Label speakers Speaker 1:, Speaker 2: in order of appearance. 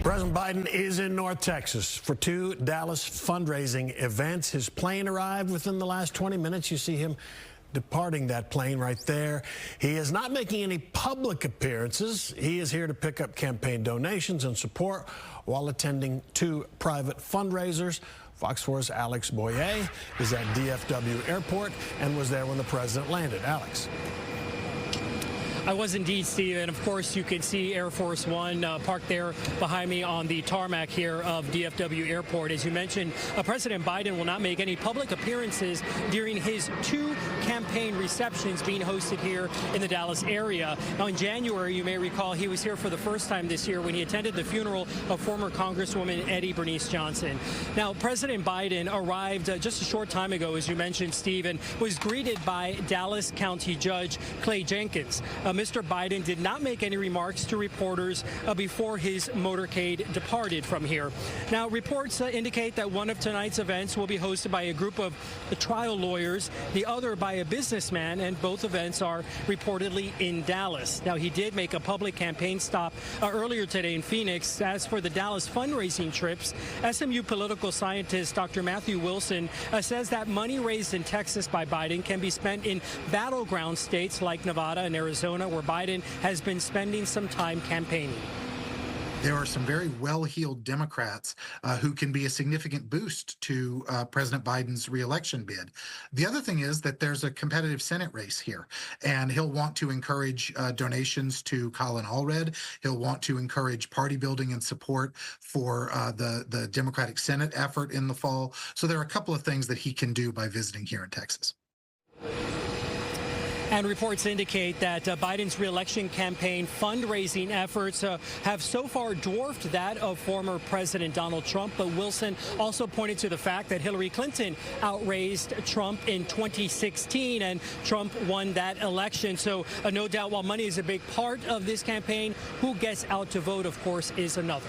Speaker 1: President Biden is in North Texas for two Dallas fundraising events. His plane arrived within the last 20 minutes. You see him departing that plane right there. He is not making any public appearances. He is here to pick up campaign donations and support while attending two private fundraisers. Fox 4's Alex Boyer is at DFW Airport and was there when the president landed. Alex.
Speaker 2: I was indeed, Steve, and of course you can see Air Force One parked there behind me on the tarmac here of DFW Airport. As you mentioned, President Biden will not make any public appearances during his two campaign receptions being hosted here in the Dallas area. Now, in January, you may recall, he was here for the first time this year when he attended the funeral of former Congresswoman Eddie Bernice Johnson. Now, President Biden arrived just a short time ago, as you mentioned, Steve, and was greeted by Dallas County Judge Clay Jenkins. Mr. Biden did not make any remarks to reporters before his motorcade departed from here. Now, reports indicate that one of tonight's events will be hosted by a group of trial lawyers, the other by a businessman, and both events are reportedly in Dallas. Now, he did make a public campaign stop earlier today in Phoenix. As for the Dallas fundraising trips, SMU political scientist Dr. Matthew Wilson says that money raised in Texas by Biden can be spent in battleground states like Nevada and Arizona, where Biden has been spending some time campaigning.
Speaker 3: There are some very well-heeled Democrats who can be a significant boost to President Biden's reelection bid. The other thing is that there's a competitive Senate race here, and he'll want to encourage donations to Colin Allred. He'll want to encourage party building and support for the Democratic Senate effort in the fall. So there are a couple of things that he can do by visiting here in Texas.
Speaker 2: And reports indicate that Biden's reelection campaign fundraising efforts have so far dwarfed that of former President Donald Trump. But Wilson also pointed to the fact that Hillary Clinton outraised Trump in 2016, and Trump won that election. So no doubt, while money is a big part of this campaign, who gets out to vote, of course, is another.